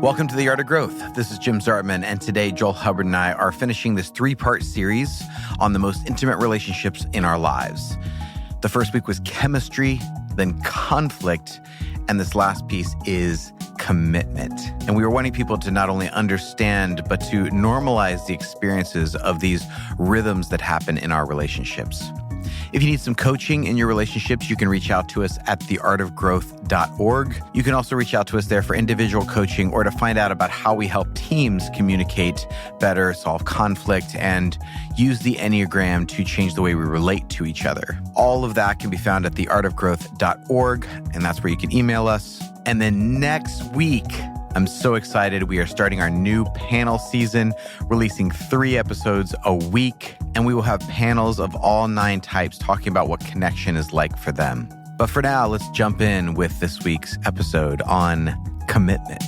Welcome to The Art of Growth. This is Jim Zartman, and today Joel Hubbard and I are finishing this 3-part series on the most intimate relationships in our lives. The first week was chemistry, then conflict, and this last piece is commitment. And we were wanting people to not only understand, but to normalize the experiences of these rhythms that happen in our relationships. If you need some coaching in your relationships, you can reach out to us at theartofgrowth.org. You can also reach out to us there for individual coaching or to find out about how we help teams communicate better, solve conflict, and use the Enneagram to change the way we relate to each other. All of that can be found at theartofgrowth.org, and that's where you can email us. And then next week, I'm so excited. We are starting our new panel season, releasing 3 episodes a week, and we will have panels of all 9 types talking about what connection is like for them. But for now, let's jump in with this week's episode on commitment.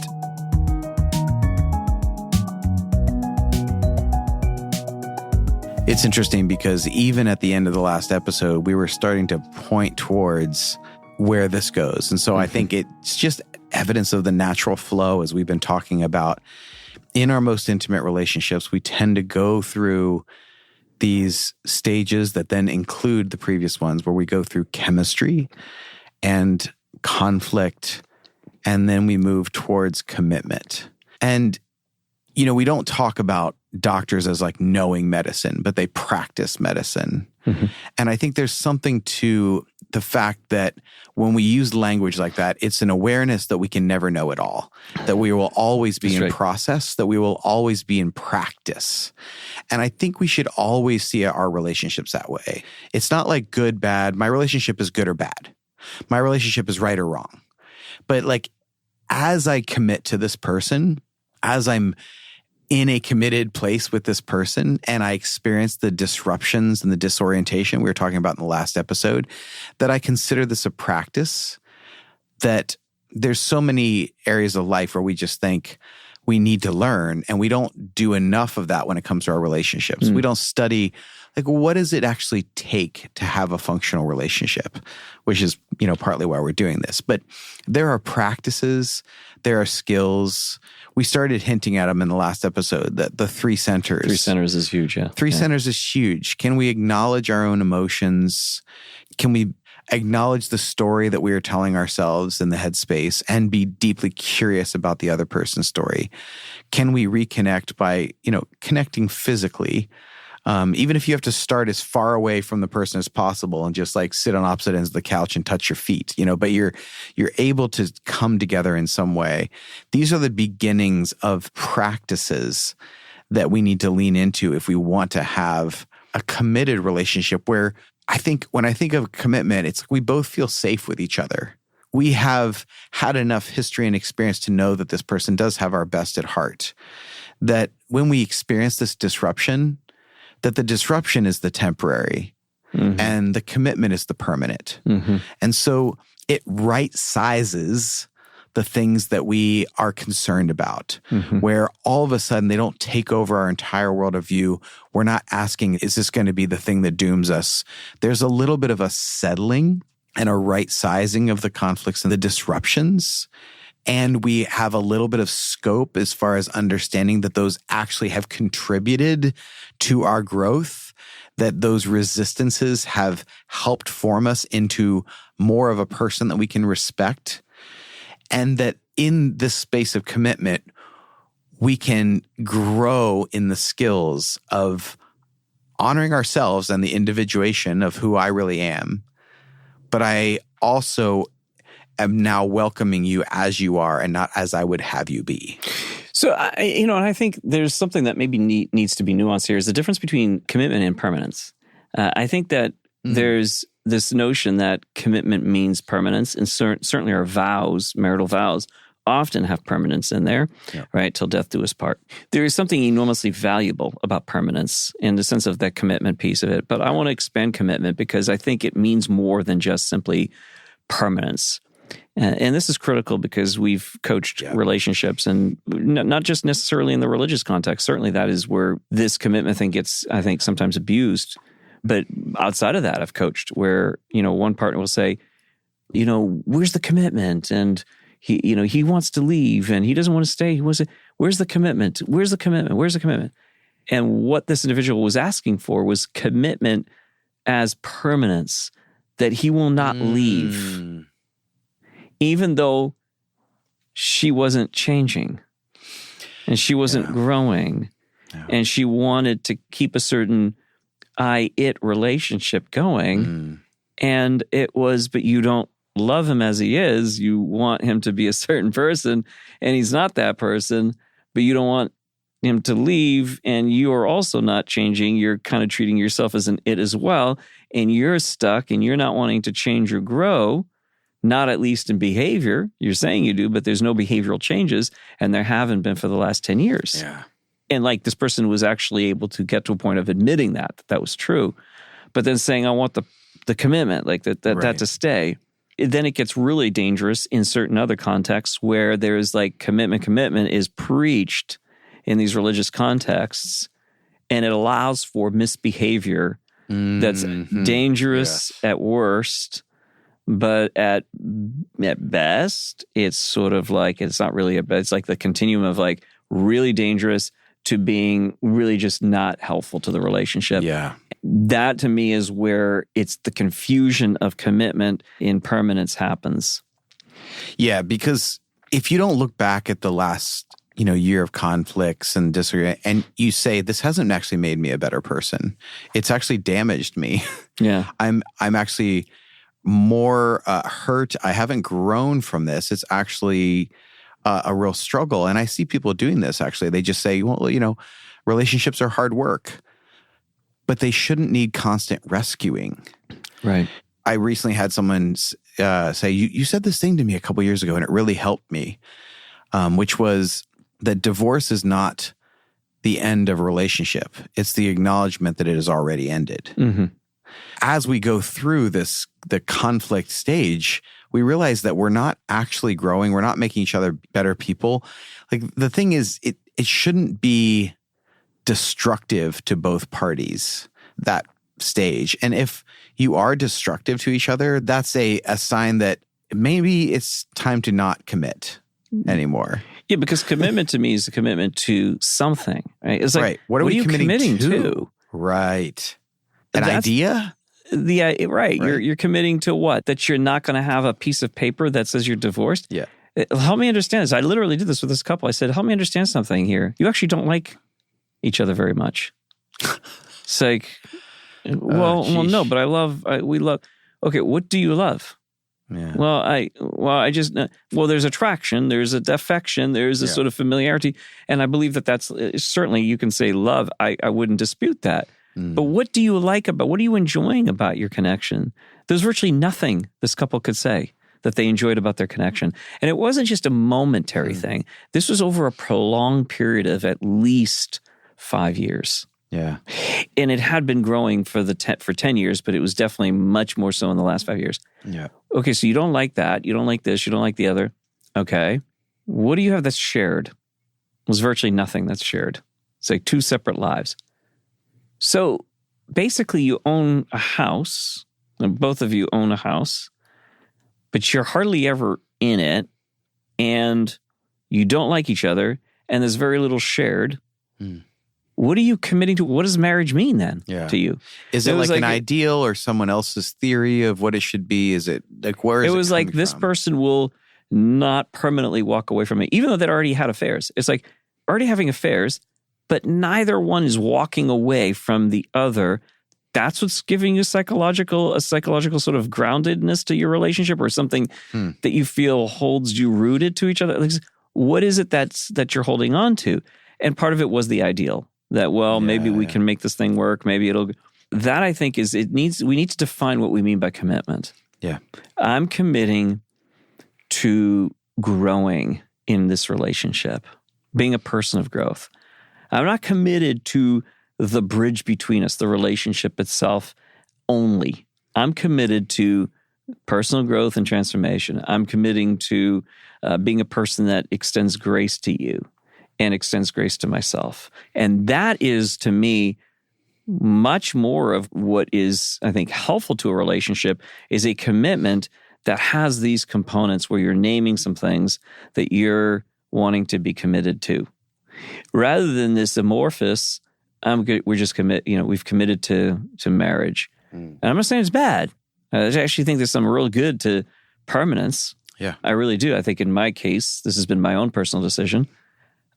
It's interesting because even at the end of the last episode, we were starting to point towards where this goes. And so I think it's just evidence of the natural flow, as we've been talking about. In our most intimate relationships, we tend to go through these stages that then include the previous ones, where we go through chemistry and conflict, and then we move towards commitment. And, we don't talk about doctors as like knowing medicine, but they practice medicine. Mm-hmm. And I think there's something to the fact that when we use language like that, it's an awareness that we can never know it all, that we will always be in process, that we will always be in practice. And I think we should always see our relationships that way. It's not like good, bad. My relationship is good or bad. My relationship is right or wrong. But like, as I commit to this person, as I'm in a committed place with this person, and I experience the disruptions and the disorientation we were talking about in the last episode, that I consider this a practice, that there's so many areas of life where we just think we need to learn, and we don't do enough of that when it comes to our relationships. We don't study, like, what does it actually take to have a functional relationship, which is, partly why we're doing this. But there are practices, there are skills. We started hinting at them in the last episode, that the 3 centers. 3 centers is huge, yeah. 3 centers is huge. Can we acknowledge our own emotions? Can we acknowledge the story that we are telling ourselves in the headspace and be deeply curious about the other person's story? Can we reconnect by, connecting physically? Even if you have to start as far away from the person as possible and just like sit on opposite ends of the couch and touch your feet, but you're able to come together in some way. These are the beginnings of practices that we need to lean into if we want to have a committed relationship, where when I think of commitment, it's like we both feel safe with each other. We have had enough history and experience to know that this person does have our best at heart, that when we experience this disruption, that the disruption is the temporary, and the commitment is the permanent. And so it right sizes the things that we are concerned about, where all of a sudden they don't take over our entire world of view. We're not asking, is this going to be the thing that dooms us? There's a little bit of a settling and a right sizing of the conflicts and the disruptions. And we have a little bit of scope as far as understanding that those actually have contributed to our growth, that those resistances have helped form us into more of a person that we can respect. And that in this space of commitment, we can grow in the skills of honoring ourselves and the individuation of who I really am. But I also am now welcoming you as you are and not as I would have you be. So, and I think there's something that maybe needs to be nuanced here, is the difference between commitment and permanence. I think that there's this notion that commitment means permanence, and certainly our vows, marital vows, often have permanence in there, right? Till death do us part. There is something enormously valuable about permanence in the sense of that commitment piece of it. But I want to expand commitment because I think it means more than just simply permanence. And this is critical because we've coached relationships, and not just necessarily in the religious context. Certainly that is where this commitment thing gets, I think, sometimes abused. But outside of that, I've coached where, one partner will say, where's the commitment? And, he wants to leave and he doesn't want to stay. He wants to, where's the commitment? Where's the commitment? Where's the commitment? And what this individual was asking for was commitment as permanence, that he will not leave, even though she wasn't changing and she wasn't growing and she wanted to keep a certain I-it relationship going. And it was, but you don't love him as he is. You want him to be a certain person and he's not that person, but you don't want him to leave, and you are also not changing. You're kind of treating yourself as an it as well, and you're stuck and you're not wanting to change or grow, not at least in behavior. You're saying you do, but there's no behavioral changes, and there haven't been for the last 10 years. Yeah. And like this person was actually able to get to a point of admitting that was true, but then saying, I want the commitment, like that to stay. Then it gets really dangerous in certain other contexts where there's like commitment is preached in these religious contexts, and it allows for misbehavior that's dangerous at worst, but at best, it's sort of like, it's not really it's like the continuum of like really dangerous to being really just not helpful to the relationship. Yeah. That to me is where it's the confusion of commitment in permanence happens. Yeah, because if you don't look back at the last year of conflicts and disagreement, and you say, this hasn't actually made me a better person. It's actually damaged me. Yeah. I'm actually more hurt. I haven't grown from this. It's actually a real struggle. And I see people doing this, actually. They just say, well, relationships are hard work, but they shouldn't need constant rescuing. Right. I recently had someone say, you said this thing to me a couple years ago, and it really helped me, which was that divorce is not the end of a relationship. It's the acknowledgement that it has already ended. As we go through the conflict stage, we realize that we're not actually growing. We're not making each other better people. Like, the thing is, it shouldn't be destructive to both parties, that stage. And if you are destructive to each other, that's a sign that maybe it's time to not commit anymore. Yeah, because commitment to me is a commitment to something, right? It's like, right. What are you committing to? Right. An idea? Right. You're committing to what? That you're not going to have a piece of paper that says you're divorced? Yeah. Help me understand this. I literally did this with this couple. I said, help me understand something here. You actually don't like each other very much. It's like, well, no, but we love. Okay, what do you love? Yeah. Well, there's attraction, there's a affection, there's a sort of familiarity. And I believe that's certainly, you can say love. I wouldn't dispute that. But what do you like what are you enjoying about your connection? There's virtually nothing this couple could say that they enjoyed about their connection. And it wasn't just a momentary thing. This was over a prolonged period of at least 5 years. Yeah. And it had been growing for 10 years, but it was definitely much more so in the last 5 years. Yeah. Okay, so you don't like that. You don't like this. You don't like the other. Okay. What do you have that's shared? There's virtually nothing that's shared. It's like two separate lives. So basically you own a house, and both of you own a house, but you're hardly ever in it, and you don't like each other, and there's very little shared. What are you committing to? What does marriage mean then to you? Is it like an ideal or someone else's theory of what it should be? Is it like, where is it? It was like, this person will not permanently walk away from it, even though they'd already had affairs. It's like already having affairs, but neither one is walking away from the other. That's what's giving you a psychological sort of groundedness to your relationship, or something that you feel holds you rooted to each other. Like, what is it that you're holding on to? And part of it was the ideal that, maybe we can make this thing work. Maybe that I think we need to define what we mean by commitment. Yeah. I'm committing to growing in this relationship, being a person of growth. I'm not committed to the bridge between us, the relationship itself only. I'm committed to personal growth and transformation. I'm committing to being a person that extends grace to you and extends grace to myself. And that is, to me, much more of what is, I think, helpful to a relationship, is a commitment that has these components where you're naming some things that you're wanting to be committed to, rather than this amorphous. We're just we've committed to marriage, and I'm not saying it's bad. I actually think there's some real good to permanence. Yeah, I really do. I think in my case, this has been my own personal decision.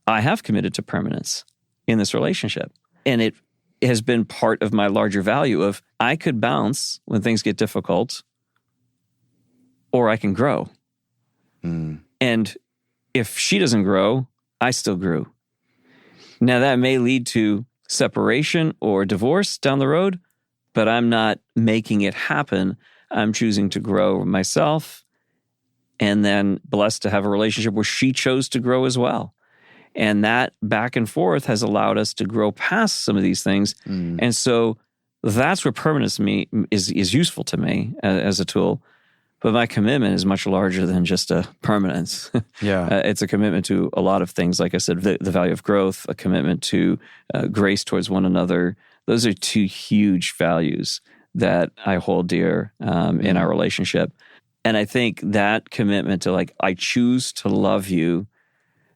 I have committed to permanence in this relationship, and it has been part of my larger value of I could bounce when things get difficult, or I can grow. And if she doesn't grow, I still grew. Now that may lead to separation or divorce down the road, but I'm not making it happen. I'm choosing to grow myself, and then blessed to have a relationship where she chose to grow as well. And that back and forth has allowed us to grow past some of these things. And so that's where permanence is useful to me as a tool. But my commitment is much larger than just a permanence. Yeah. It's a commitment to a lot of things. Like I said, the value of growth, a commitment to grace towards one another. Those are two huge values that I hold dear in our relationship. And I think that commitment to I choose to love you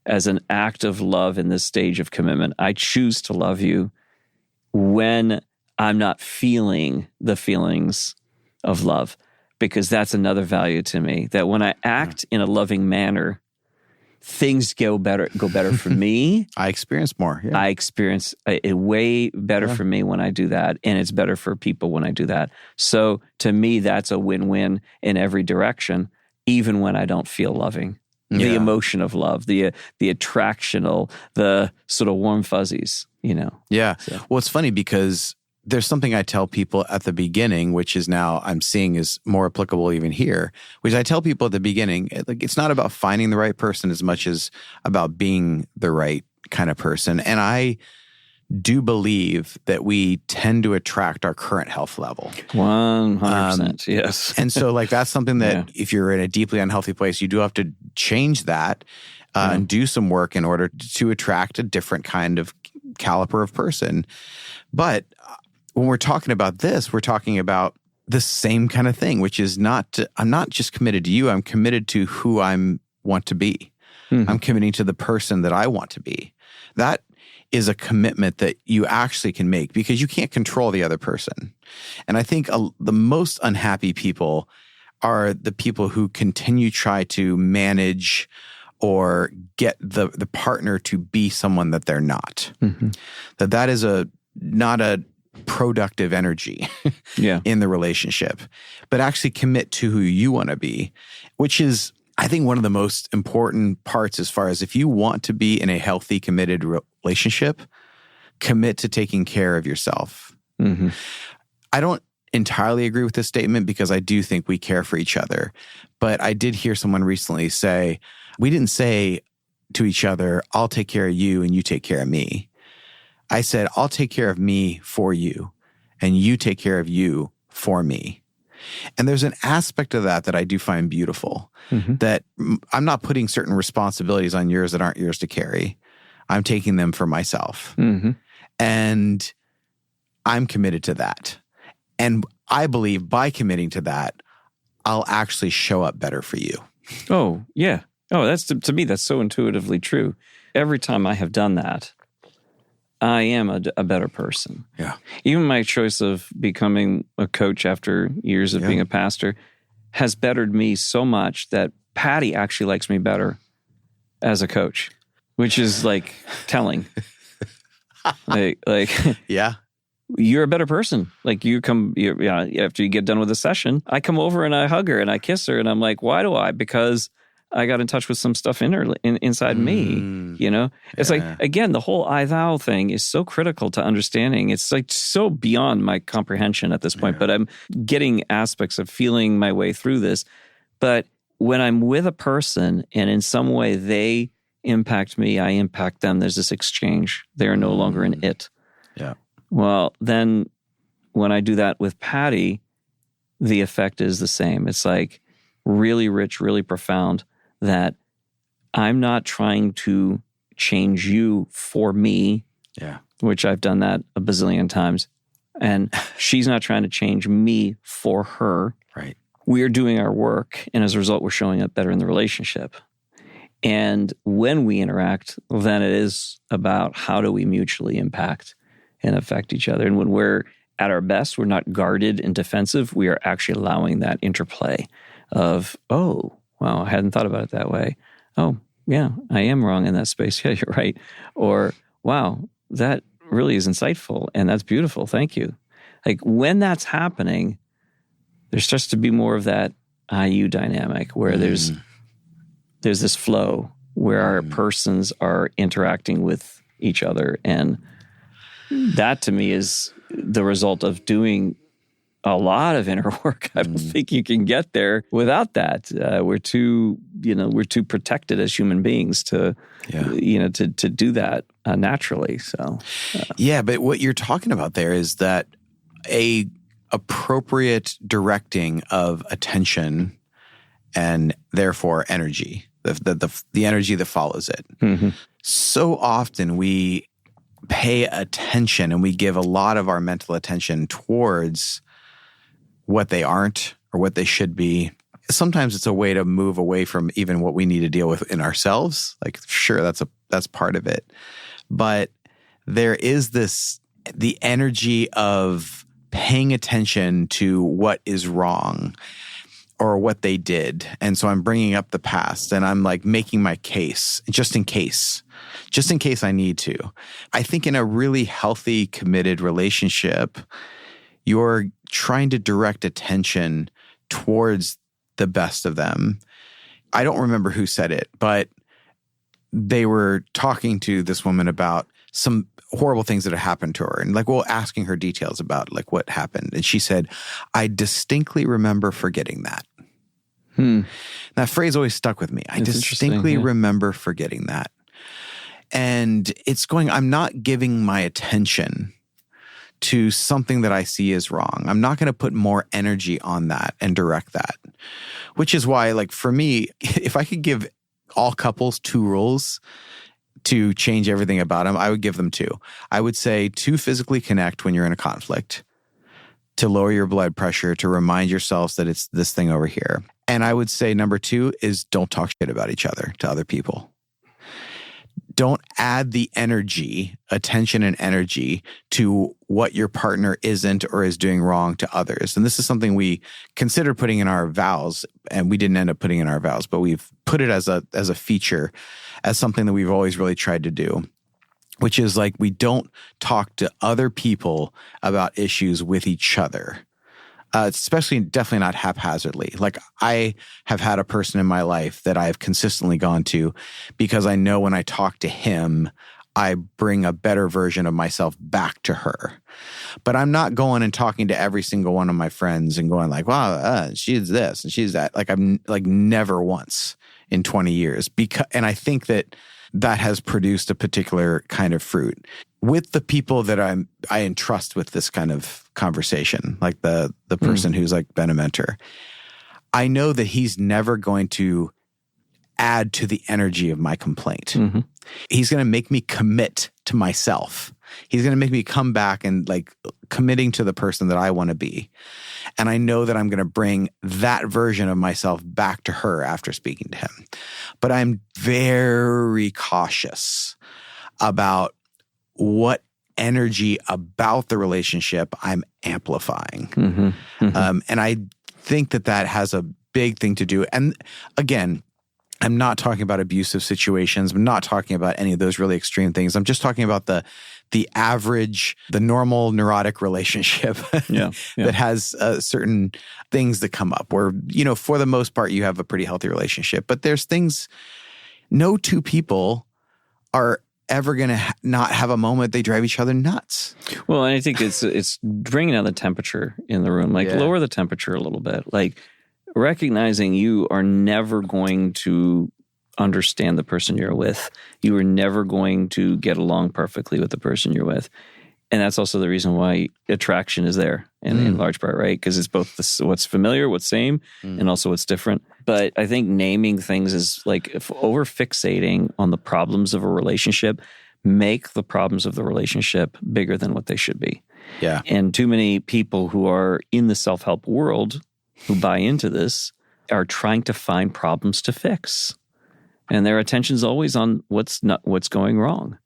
as an act of love in this stage of commitment. I choose to love you when I'm not feeling the feelings of love, because that's another value to me, that when I act in a loving manner, things go better for me. I experience more. Yeah. I experience it way better for me when I do that, and it's better for people when I do that. So to me, that's a win-win in every direction, even when I don't feel loving. The emotion of love, the attractional, the sort of warm fuzzies, Yeah. So. Well, it's funny because there's something I tell people at the beginning, which is now I'm seeing is more applicable even here, which I tell people at the beginning, it's not about finding the right person as much as about being the right kind of person. And I do believe that we tend to attract our current health level. 100%, yes. And so that's something that if you're in a deeply unhealthy place, you do have to change that and do some work in order to attract a different kind of caliber of person. But when we're talking about this, we're talking about the same kind of thing, which is I'm not just committed to you, I'm committed to who I want to be. I'm committing to the person that I want to be. That is a commitment that you actually can make because you can't control the other person. And I think the most unhappy people are the people who continue to try to manage or get the partner to be someone that they're not. That is not a productive energy in the relationship, but actually commit to who you want to be, which is, I think, one of the most important parts as far as if you want to be in a healthy, committed relationship, commit to taking care of yourself. I don't entirely agree with this statement because I do think we care for each other. But I did hear someone recently say, we didn't say to each other, I'll take care of you and you take care of me. I said, I'll take care of me for you and you take care of you for me. And there's an aspect of that I do find beautiful, that I'm not putting certain responsibilities on yours that aren't yours to carry. I'm taking them for myself. And I'm committed to that. And I believe by committing to that, I'll actually show up better for you. Oh, yeah. Oh, that's to me, that's so intuitively true. Every time I have done that, I am a better person. Yeah. Even my choice of becoming a coach after years of being a pastor has bettered me so much that Patty actually likes me better as a coach, which is telling. Yeah. You're a better person. After you get done with a session, I come over and I hug her and I kiss her and I'm like, why do I? Because I got in touch with some stuff inside me, It's again, the whole I thou thing is so critical to understanding. It's so beyond my comprehension at this point, but I'm getting aspects of feeling my way through this. But when I'm with a person and in some way they impact me, I impact them, there's this exchange. They're no longer an it. Yeah. Well, then when I do that with Patty, the effect is the same. It's really rich, really profound, that I'm not trying to change you for me, which I've done that a bazillion times, and she's not trying to change me for her. Right. we are doing our work, and as a result, we're showing up better in the relationship. And when we interact, then it is about how do we mutually impact and affect each other. And when we're at our best, we're not guarded and defensive. We are actually allowing that interplay of, oh, wow, I hadn't thought about it that way. Oh, yeah, I am wrong in that space. Yeah, you're right. Or, wow, that really is insightful and that's beautiful. Thank you. Like when that's happening, there starts to be more of that I-you dynamic where there's this flow where our persons are interacting with each other. And that to me is the result of doing a lot of inner work. I don't think you can get there without that. We're too protected as human beings to do that naturally. So, yeah, but what you're talking about there is that a appropriate directing of attention and therefore energy, the energy that follows it. Mm-hmm. So often we pay attention and we give a lot of our mental attention towards what they aren't or what they should be. Sometimes it's a way to move away from even what we need to deal with in ourselves. Like, sure, that's part of it. But there is the energy of paying attention to what is wrong or what they did. And so I'm bringing up the past and I'm like making my case just in case I need to. I think in a really healthy, committed relationship, you're trying to direct attention towards the best of them. I don't remember who said it, but they were talking to this woman about some horrible things that had happened to her and asking her details about what happened. And she said, I distinctly remember forgetting that. That phrase always stuck with me. I distinctly remember forgetting that. And it's I'm not giving my attention to something that I see as wrong. I'm not going to put more energy on that and direct that, which is why, for me, if I could give all couples 2 rules to change everything about them, I would give them 2. I would say to physically connect when you're in a conflict, to lower your blood pressure, to remind yourselves that it's this thing over here. And I would say number 2 is don't talk shit about each other to other people. Don't add the attention and energy to what your partner isn't or is doing wrong to others. And this is something we considered putting in our vows, and we didn't end up putting in our vows, but we've put it as a feature, as something that we've always really tried to do, which is we don't talk to other people about issues with each other. Especially definitely not haphazardly. I have had a person in my life that I've consistently gone to because I know when I talk to him, I bring a better version of myself back to her. But I'm not going and talking to every single one of my friends and going wow, she's this and she's that. I'm never once in 20 years. And I think that has produced a particular kind of fruit with the people that I entrust with this kind of conversation, like the person who's been a mentor. I know that he's never going to add to the energy of my complaint. Mm-hmm. He's going to make me commit to myself. He's going to make me come back and committing to the person that I want to be. And I know that I'm going to bring that version of myself back to her after speaking to him. But I'm very cautious about what energy about the relationship I'm amplifying. Mm-hmm. Mm-hmm. And I think that has a big thing to do. And again, I'm not talking about abusive situations. I'm not talking about any of those really extreme things. I'm just talking about the average, the normal neurotic relationship that has certain things that come up where, for the most part, you have a pretty healthy relationship. But there's things, no 2 people are ever going to not have a moment they drive each other nuts. Well, and I think it's bringing down the temperature in the room, lower the temperature a little bit, recognizing you are never going to understand the person you're with. You are never going to get along perfectly with the person you're with. And that's also the reason why attraction is there in large part, right? Because it's both what's familiar, what's same, and also what's different. But I think naming things is if over fixating on the problems of a relationship make the problems of the relationship bigger than what they should be. Yeah. And too many people who are in the self-help world who buy into this are trying to find problems to fix. And their attention's always on what's going wrong.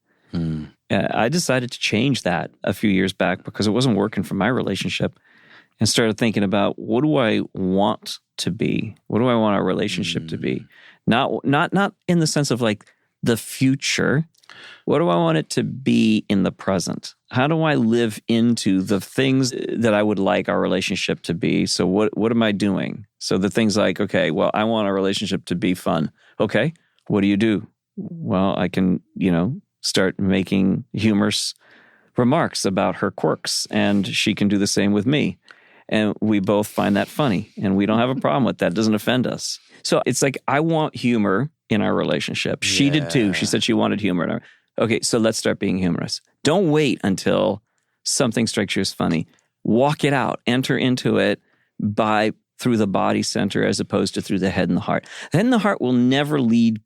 I decided to change that a few years back because it wasn't working for my relationship, and started thinking about, what do I want to be? What do I want our relationship to be? Not in the sense of like the future. What do I want it to be in the present? How do I live into the things that I would like our relationship to be? So what am I doing? So the things like, okay, well, I want our relationship to be fun. Okay, what do you do? Well, I can, start making humorous remarks about her quirks, and she can do the same with me. And we both find that funny, and we don't have a problem with that. It doesn't offend us. So it's like, I want humor in our relationship. She did too. She said she wanted humor. Okay, so let's start being humorous. Don't wait until something strikes you as funny. Walk it out. Enter into it through the body center as opposed to through the head and the heart. The head and the heart will never lead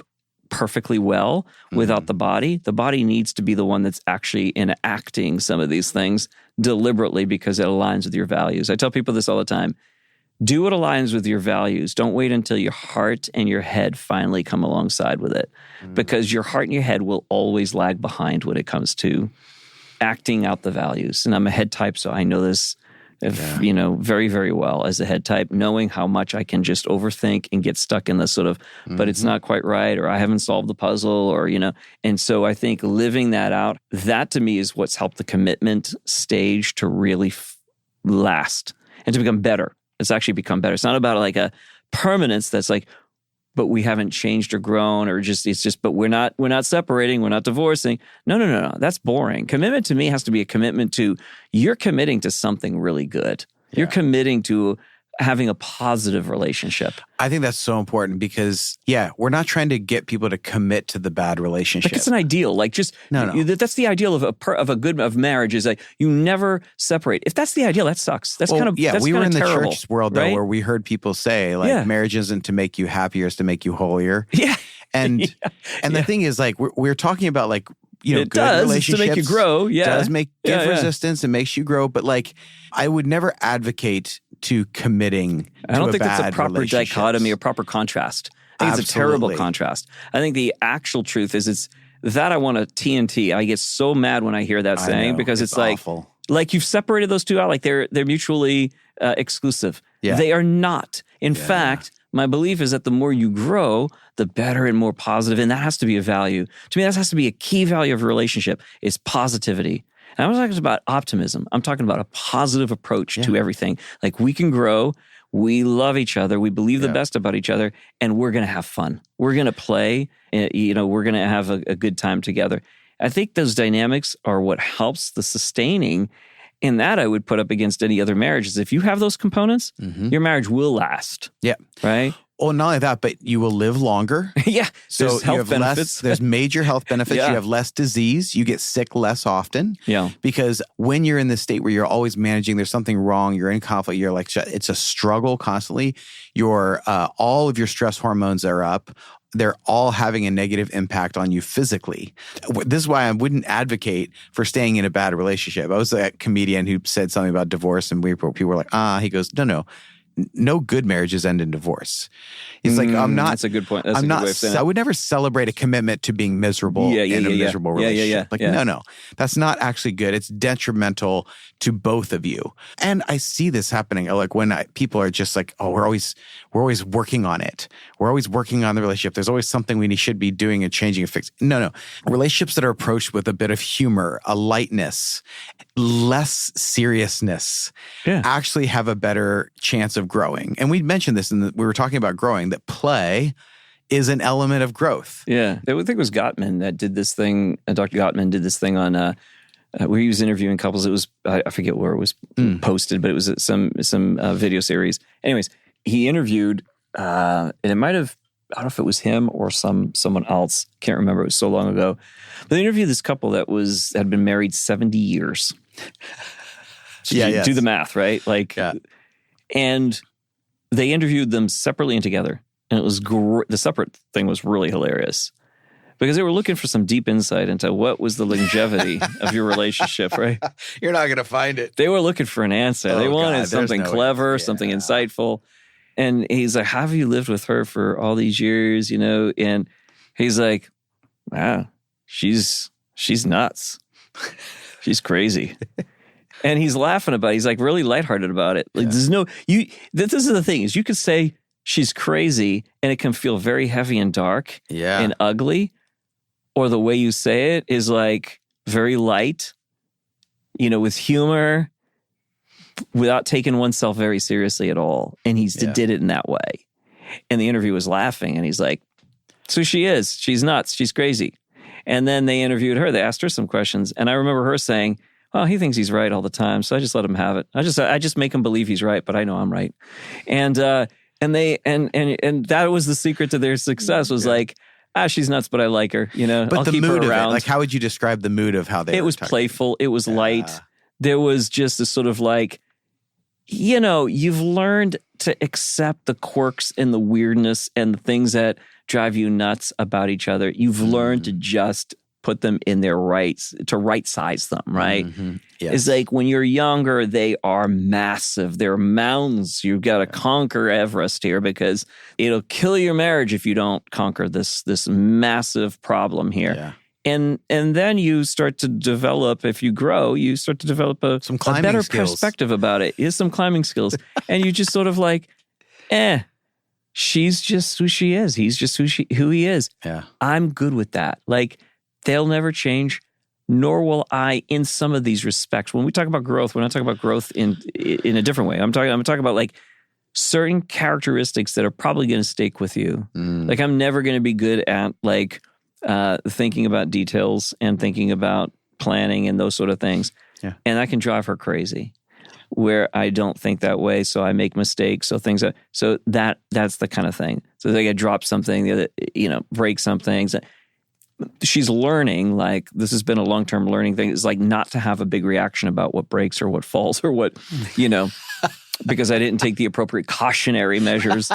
perfectly well without the body. The body needs to be the one that's actually enacting some of these things deliberately because it aligns with your values. I tell people this all the time. Do what aligns with your values. Don't wait until your heart and your head finally come alongside with it, because your heart and your head will always lag behind when it comes to acting out the values. And I'm a head type, so I know this very, very well as a head type, knowing how much I can just overthink and get stuck in the sort of, but it's not quite right, or I haven't solved the puzzle, or, And so I think living that out, that to me is what's helped the commitment stage to really last and to become better. It's actually become better. It's not about like a permanence that's like, but we haven't changed or grown, or but we're not separating, we're not divorcing. No. That's boring. Commitment to me has to be a commitment to, you're committing to something really good. Yeah. You're committing to having a positive relationship. I think that's so important because, we're not trying to get people to commit to the bad relationship. Like it's an ideal. Like just, no. That's the ideal of marriage, is like you never separate. If that's the ideal, that sucks. That's kind of that's we were in terrible, the church world though, right? where we heard people say like marriage isn't to make you happier, it's to make you holier. Yeah. And the thing is like we're talking about like, it good does, relationships. To make you grow. Yeah. Does give resistance and makes you grow. But like, I would never advocate to committing I don't to think a that's a bad proper dichotomy or proper contrast. I think it's a terrible contrast. I think the actual truth is it's that I want a TNT. I get so mad when I hear that saying because it's like, awful. Like you've separated those two out, like they're mutually exclusive. Yeah. They are not. In fact, my belief is that the more you grow, the better and more positive, and that has to be a value. To me, that has to be a key value of a relationship, is positivity. And I'm not talking about optimism. I'm talking about a positive approach to everything. Like we can grow, we love each other, we believe the best about each other, and we're going to have fun. We're going to play, we're going to have a good time together. I think those dynamics are what helps the sustaining. And that I would put up against any other marriages. If you have those components, your marriage will last. Yeah. Right? Well, not only that, but you will live longer. Yeah. So there's health benefits. There's major health benefits. You have less disease. You get sick less often. Yeah. Because when you're in this state where you're always managing, there's something wrong, you're in conflict, you're like, it's a struggle constantly. All of your stress hormones are up. They're all having a negative impact on you physically. This is why I wouldn't advocate for staying in a bad relationship. I was a comedian who said something about divorce, and people were like, he goes, no good marriages end in divorce. It's like, I'm not. That's a good point. That's a good way of saying I would never celebrate a commitment to being miserable in a miserable relationship. No. That's not actually good. It's detrimental to both of you. And I see this happening. Like when people are just like, we're always working on it. We're always working on the relationship. There's always something we should be doing and changing and fixing. No. Relationships that are approached with a bit of humor, a lightness, less seriousness, actually have a better chance of growing. And we mentioned this we were talking about growing, that play is an element of growth. Yeah. I think it was Gottman that did this thing. Dr. Gottman did this thing on where he was interviewing couples. It was, I forget where it was posted, but it was some video series. Anyways, he interviewed, and it might have, I don't know if it was him or someone else. Can't remember. It was so long ago. But they interviewed this couple that had been married 70 years. So do the math, right? And they interviewed them separately and together. And it was the separate thing was really hilarious. because they were looking for some deep insight into what was the longevity of your relationship, right? You're not going to find it. They were looking for an answer. They wanted God, something clever, something insightful. And he's like, how have you lived with her for all these years, you know? And he's like, wow, she's nuts. She's crazy. And he's laughing about it. He's like really lighthearted about it. Like there's no, this is the thing, is you could say she's crazy and it can feel very heavy and dark and ugly. Or the way you say it is like very light, you know, with humor, without taking oneself very seriously at all. And he did it in that way. And the interview was laughing and he's like, so she's nuts, she's crazy. And then they interviewed her. They asked her some questions. And I remember her saying, oh, he thinks he's right all the time. So I just let him have it. I just make him believe he's right, but I know I'm right. And that was the secret to their success was like, she's nuts, but I like her, you know, but I'll the keep mood her around. of it, like how would you describe the mood of how they It was playful. It was light. There was just a sort of like, you know, you've learned to accept the quirks and the weirdness and the things that drive you nuts about each other. You've learned to just put them in their rights, to right size them, right? Mm-hmm. Yes. It's like when you're younger, they are massive. They're mountains. You've got to conquer Everest here because it'll kill your marriage if you don't conquer this massive problem here. Yeah. And then you start to develop, if you grow, you start to develop some a better skills. perspective about it. Is some climbing skills. And you just sort of like, she's just who she is. He's just who he is. Yeah. I'm good with that. Like, they'll never change, nor will I in some of these respects. When we talk about growth, we're not talking about growth in a different way. I'm talking about like certain characteristics that are probably going to stick with you. Like I'm never going to be good at like thinking about details and thinking about planning and those sort of things. Yeah. And that can drive her crazy where I don't think that way. So I make mistakes. So that's the kind of thing. So they get drop something, the other, you know, break some things. She's learning, like this has been a long-term learning thing, is like not to have a big reaction about what breaks or what falls or what, you know, because I didn't take the appropriate cautionary measures,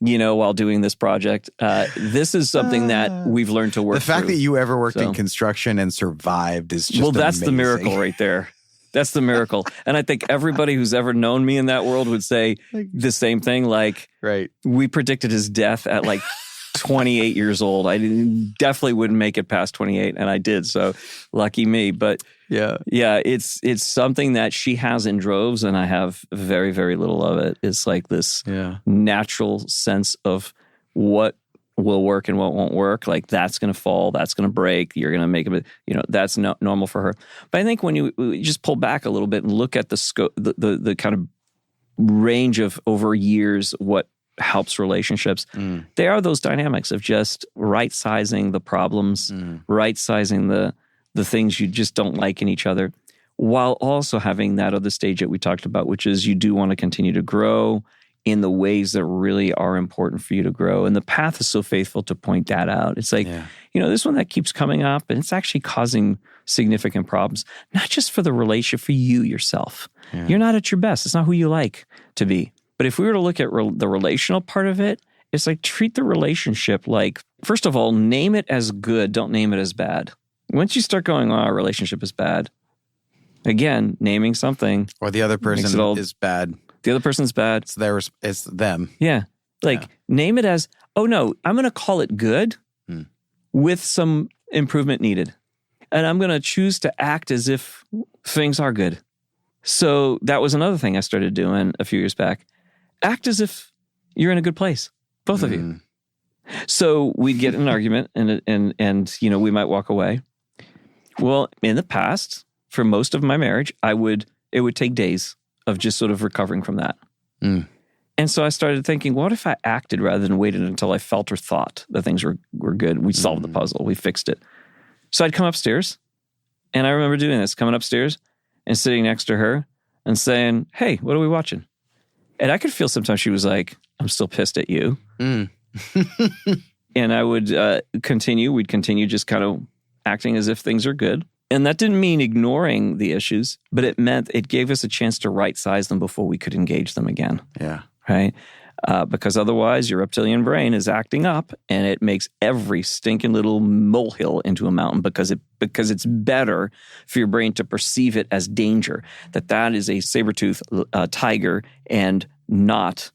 you know, while doing this project. This is something that we've learned to work through. The fact that you ever worked in construction and survived is just that's amazing. the miracle right there. That's the miracle. And I think everybody who's ever known me in that world would say the same thing. Like, we predicted his death at like 28 years old. I definitely wouldn't make it past 28, and I did. So lucky me. But yeah, it's something that she has in droves, and I have very, very little of it. It's like this natural sense of what will work and what won't work. Like that's going to fall, that's going to break. You're going to make it. You know, that's normal for her. But I think when you just pull back a little bit and look at the scope, the kind of range of over years, what helps relationships. There are those dynamics of just right-sizing the problems, right-sizing the things you just don't like in each other, while also having that other stage that we talked about, which is you do want to continue to grow in the ways that really are important for you to grow. And the path is so faithful to point that out. It's like, you know, this one that keeps coming up and it's actually causing significant problems, not just for the relationship, for you yourself. You're not at your best. It's not who you like to be. But if we were to look at the relational part of it, it's like treat the relationship like, first of all, name it as good. Don't name it as bad. Once you start going, our relationship is bad, again, naming something. Or the other person is bad. The other person's bad. It's them. Yeah. Like name it as, oh no, I'm going to call it good with some improvement needed. And I'm going to choose to act as if things are good. So that was another thing I started doing a few years back. Act as if you're in a good place, both of you. So we'd get in an argument and you know, we might walk away. Well, in the past, for most of my marriage, it would take days of just sort of recovering from that. And so I started thinking, what if I acted rather than waited until I felt or thought that things were good? We solved the puzzle. We fixed it. So I'd come upstairs, and I remember doing this, coming upstairs and sitting next to her and saying, hey, what are we watching? And I could feel sometimes she was like, I'm still pissed at you. And I would continue. We'd continue just kind of acting as if things are good. And that didn't mean ignoring the issues, but it meant it gave us a chance to right-size them before we could engage them again. Yeah. Right? because otherwise your reptilian brain is acting up and it makes every stinking little molehill into a mountain because it's better for your brain to perceive it as danger, that is a saber-toothed tiger and not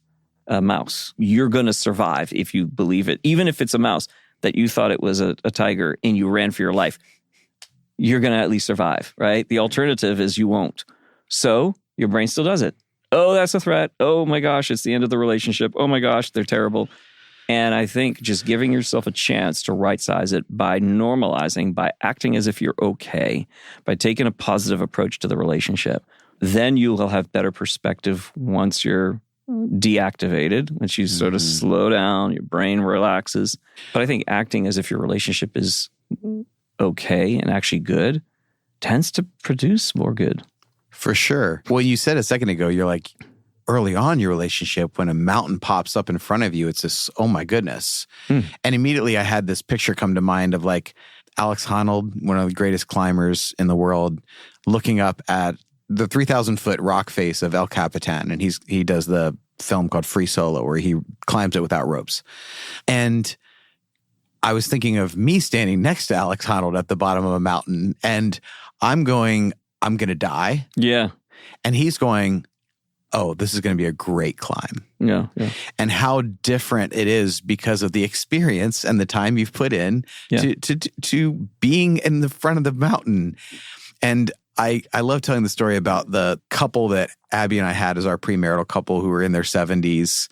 a mouse. You're going to survive if you believe it. Even if it's a mouse that you thought it was a tiger and you ran for your life, you're going to at least survive, right? The alternative is you won't. So your brain still does it. Oh, that's a threat. Oh my gosh, it's the end of the relationship. Oh my gosh, they're terrible. And I think just giving yourself a chance to right-size it by normalizing, by acting as if you're okay, by taking a positive approach to the relationship, then you will have better perspective once you're deactivated, once you sort of slow down, your brain relaxes. But I think acting as if your relationship is okay and actually good tends to produce more good. For sure. Well, you said a second ago, you're like, early on in your relationship, when a mountain pops up in front of you, it's this, oh my goodness. And immediately I had this picture come to mind of like Alex Honnold, one of the greatest climbers in the world, looking up at the 3,000-foot rock face of El Capitan. And he does the film called Free Solo, where he climbs it without ropes. And I was thinking of me standing next to Alex Honnold at the bottom of a mountain, and I'm going to die. Yeah. And he's going, oh, this is going to be a great climb. Yeah. And how different it is because of the experience and the time you've put in to being in the front of the mountain. And I love telling the story about the couple that Abby and I had as our premarital couple who were in their 70s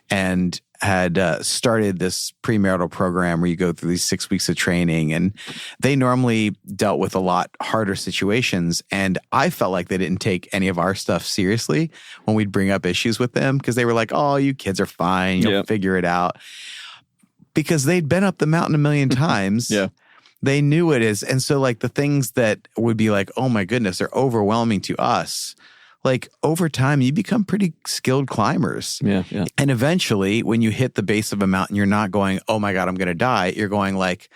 and had started this premarital program where you go through these 6 weeks of training, and they normally dealt with a lot harder situations. And I felt like they didn't take any of our stuff seriously when we'd bring up issues with them, because they were like, oh, you kids are fine. You'll figure it out. Because they'd been up the mountain a million times. They knew it is. And so like the things that would be like, oh my goodness, they're overwhelming to us. Like over time, you become pretty skilled climbers. Yeah. And eventually, when you hit the base of a mountain, you're not going, oh my God, I'm going to die. You're going like,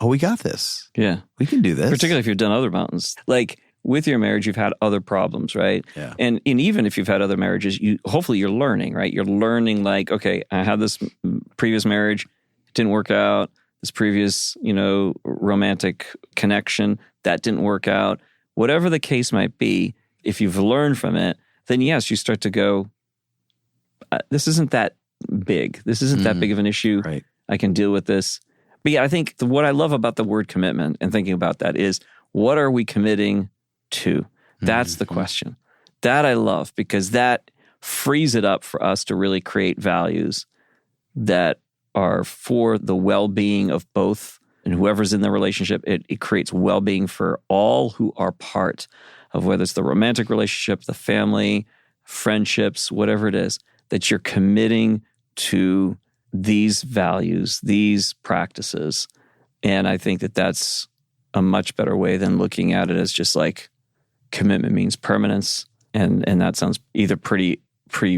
oh, we got this. Yeah. We can do this. Particularly if you've done other mountains. Like with your marriage, you've had other problems, right? Yeah. And even if you've had other marriages, hopefully you're learning, right? You're learning like, okay, I had this previous marriage, it didn't work out. This previous, romantic connection, that didn't work out. Whatever the case might be, if you've learned from it, then yes, you start to go, this isn't that big. This isn't that big of an issue. Right. I can deal with this. But yeah, I think what I love about the word commitment and thinking about that is, what are we committing to? That's the question. That I love, because that frees it up for us to really create values that are for the well-being of both and whoever's in the relationship. It creates well-being for all who are part of, whether it's the romantic relationship, the family, friendships, whatever it is, that you're committing to these values, these practices. And I think that that's a much better way than looking at it as just like commitment means permanence. And that sounds either pretty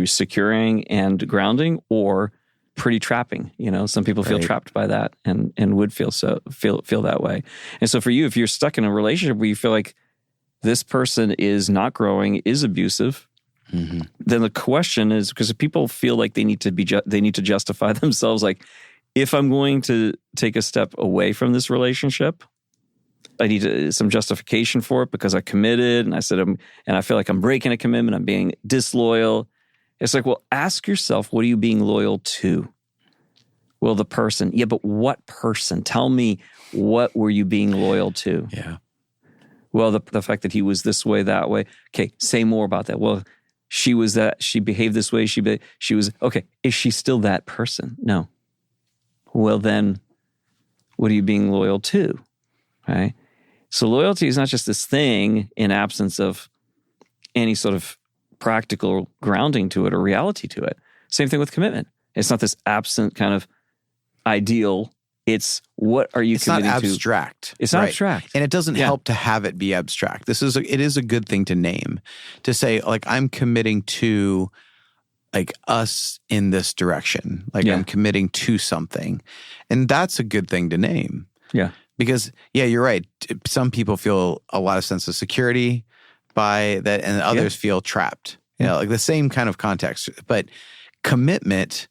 securing and grounding, or pretty trapping. Some people feel trapped by that and would feel that way. And so for you, if you're stuck in a relationship where you feel like this person is not growing, is abusive, then the question is, because people feel like they need to justify themselves. Like, if I'm going to take a step away from this relationship, I need some justification for it because I committed and I feel like I'm breaking a commitment. I'm being disloyal. It's like, well, ask yourself, what are you being loyal to? Well, the person. Yeah, but what person? Tell me, what were you being loyal to? Yeah. Well, the fact that he was this way, that way. Okay, say more about that. Well, she was that. She behaved this way. She was, okay, is she still that person? No. Well, then, what are you being loyal to? Right? So loyalty is not just this thing in absence of any sort of practical grounding to it or reality to it. Same thing with commitment. It's not this absent kind of ideal. It's what are you committing to? It's not abstract. It's not abstract. And it doesn't help to have it be abstract. It is a good thing to name, to say, like, I'm committing to like us in this direction. Like I'm committing to something. And that's a good thing to name. Yeah. Because, you're right. Some people feel a lot of sense of security by that, and others feel trapped. Like the same kind of context. But Commitment,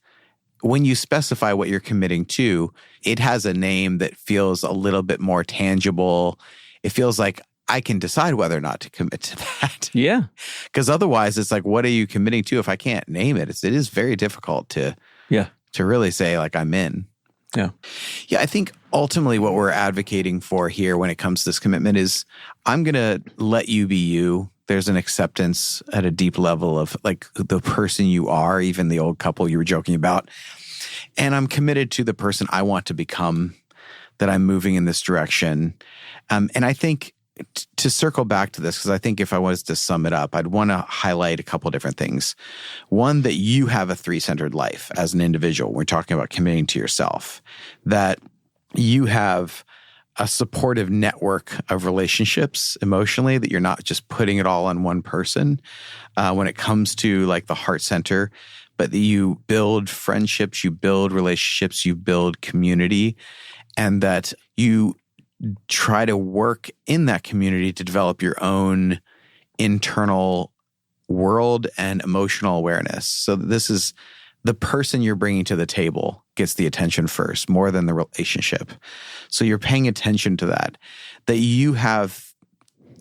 when you specify what you're committing to, it has a name that feels a little bit more tangible. It feels like I can decide whether or not to commit to that. Yeah. Because otherwise, it's like, what are you committing to if I can't name it? It is very difficult to really say, like, I'm in. Yeah. Yeah, I think ultimately what we're advocating for here when it comes to this commitment is I'm going to let you be you. There's an acceptance at a deep level of like the person you are, even the old couple you were joking about. And I'm committed to the person I want to become, that I'm moving in this direction. And I think to circle back to this, because I think if I was to sum it up, I'd want to highlight a couple different things. One, that you have a 3-centered life as an individual. We're talking about committing to yourself, that you have a supportive network of relationships emotionally, that you're not just putting it all on one person when it comes to like the heart center, but that you build friendships, you build relationships, you build community, and that you try to work in that community to develop your own internal world and emotional awareness. So this is the person you're bringing to the table gets the attention first, more than the relationship. So you're paying attention to that you have,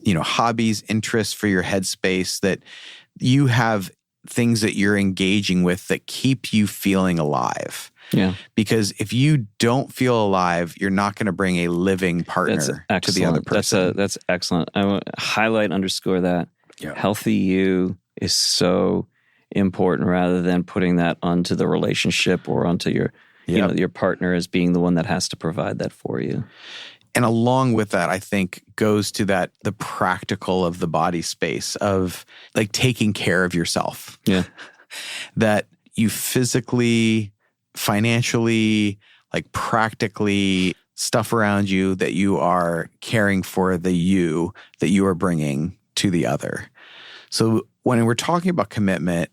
hobbies, interests for your headspace, that you have things that you're engaging with that keep you feeling alive. Yeah. Because if you don't feel alive, you're not going to bring a living partner to the other person. That's excellent. I want to highlight, underscore that. Yeah. Healthy you is so important, rather than putting that onto the relationship or onto your, your partner as being the one that has to provide that for you. And along with that, I think goes to that the practical of the body space of like taking care of yourself. Yeah. That you physically, financially, like practically stuff around you, that you are caring for the you that you are bringing to the other. So when we're talking about commitment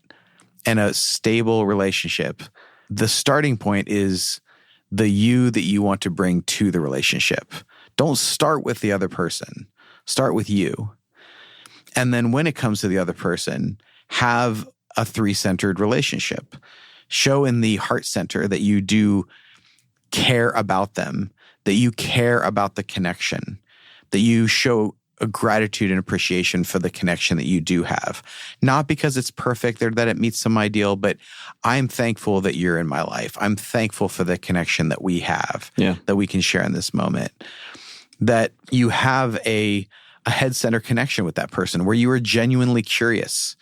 and a stable relationship, the starting point is the you that you want to bring to the relationship. Don't start with the other person. Start with you. And then when it comes to the other person, have a 3-centered relationship. Show in the heart center that you do care about them, that you care about the connection, that you show a gratitude and appreciation for the connection that you do have. Not because it's perfect or that it meets some ideal, but I'm thankful that you're in my life. I'm thankful for the connection that we have, that we can share in this moment. That you have a head center connection with that person where you are genuinely curious.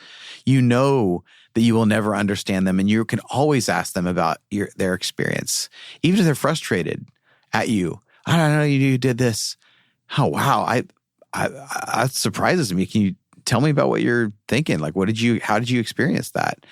You know that you will never understand them, and you can always ask them about their experience. Even if they're frustrated at you. I don't know, you did this. Oh, wow. That surprises me. Can you tell me about what you're thinking? Like, how did you experience that?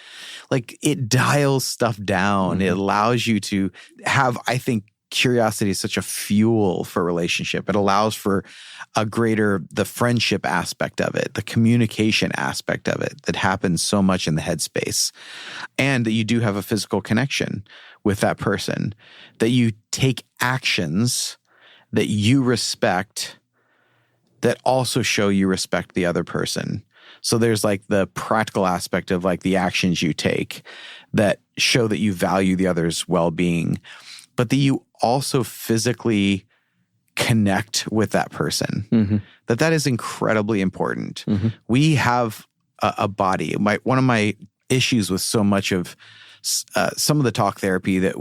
Like, it dials stuff down. Mm-hmm. It allows you to have, I think, curiosity is such a fuel for relationship. It allows for the friendship aspect of it, the communication aspect of it that happens so much in the headspace. And that you do have a physical connection with that person, that you take actions that you respect that also show you respect the other person. So there's like the practical aspect of like the actions you take that show that you value the other's well-being, but that you also physically connect with that person. Mm-hmm. That is incredibly important. Mm-hmm. We have a body. One of my issues with so much of some of the talk therapy that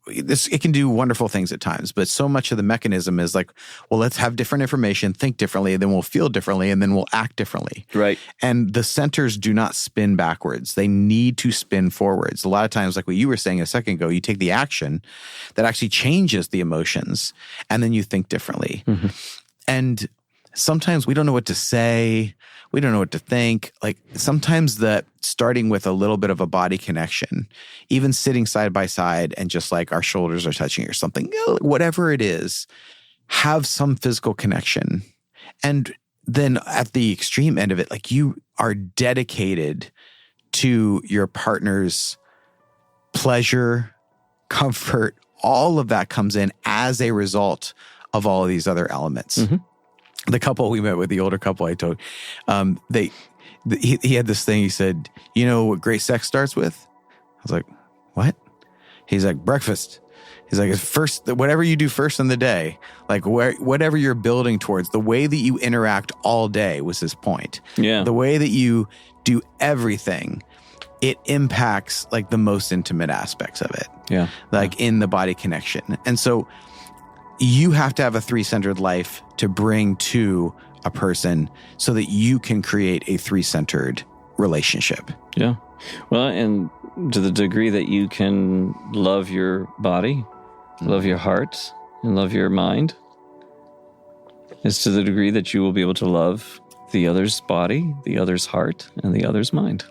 it can do wonderful things at times, but so much of the mechanism is like, well, let's have different information, think differently, then we'll feel differently, and then we'll act differently. Right. And the centers do not spin backwards. They need to spin forwards. A lot of times, like what you were saying a second ago, you take the action that actually changes the emotions, and then you think differently. Mm-hmm. And sometimes we don't know what to say. We don't know what to think. Like sometimes starting with a little bit of a body connection, even sitting side by side and just like our shoulders are touching or something, whatever it is, have some physical connection. And then at the extreme end of it, like you are dedicated to your partner's pleasure, comfort, all of that comes in as a result of all of these other elements. Mm-hmm. The couple we met with, the older couple I told, he had this thing. He said, "You know what great sex starts with? was like, what? He's like, breakfast. He's like, it's first, whatever you do first in the day, like whatever you're building towards, the way that you interact all day was his point. Yeah. The way that you do everything, it impacts like the most intimate aspects of it. Yeah. Like in the body connection. And so you have to have a three-centered life to bring to a person so that you can create a three-centered relationship. Yeah. Well, and to the degree that you can love your body, love your heart, and love your mind, is to the degree that you will be able to love the other's body, the other's heart, and the other's mind.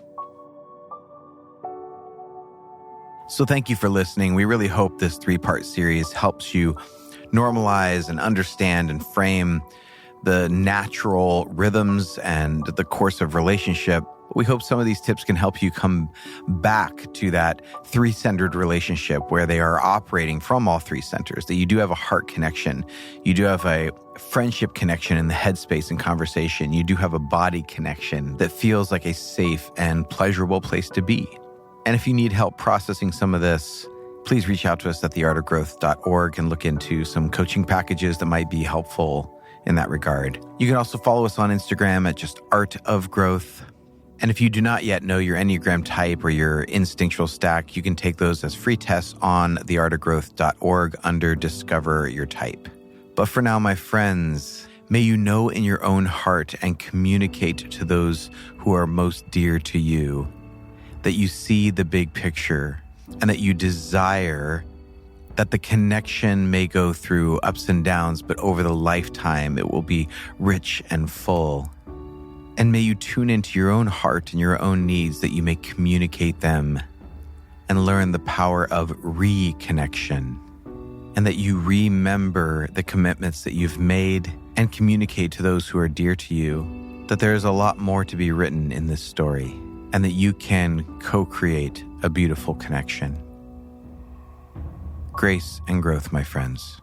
So thank you for listening. We really hope this 3-part series helps you normalize and understand and frame the natural rhythms and the course of relationship. We hope some of these tips can help you come back to that three-centered relationship where they are operating from all three centers, that you do have a heart connection, you do have a friendship connection in the headspace and conversation, you do have a body connection that feels like a safe and pleasurable place to be. And if you need help processing some of this, please reach out to us at theartofgrowth.org and look into some coaching packages that might be helpful in that regard. You can also follow us on Instagram at just Art of Growth. And if you do not yet know your Enneagram type or your instinctual stack, you can take those as free tests on theartofgrowth.org under Discover Your Type. But for now, my friends, may you know in your own heart and communicate to those who are most dear to you that you see the big picture and that you desire that the connection may go through ups and downs, but over the lifetime, it will be rich and full. And may you tune into your own heart and your own needs that you may communicate them and learn the power of reconnection, and that you remember the commitments that you've made and communicate to those who are dear to you that there is a lot more to be written in this story and that you can co-create a beautiful connection. Grace and growth, my friends.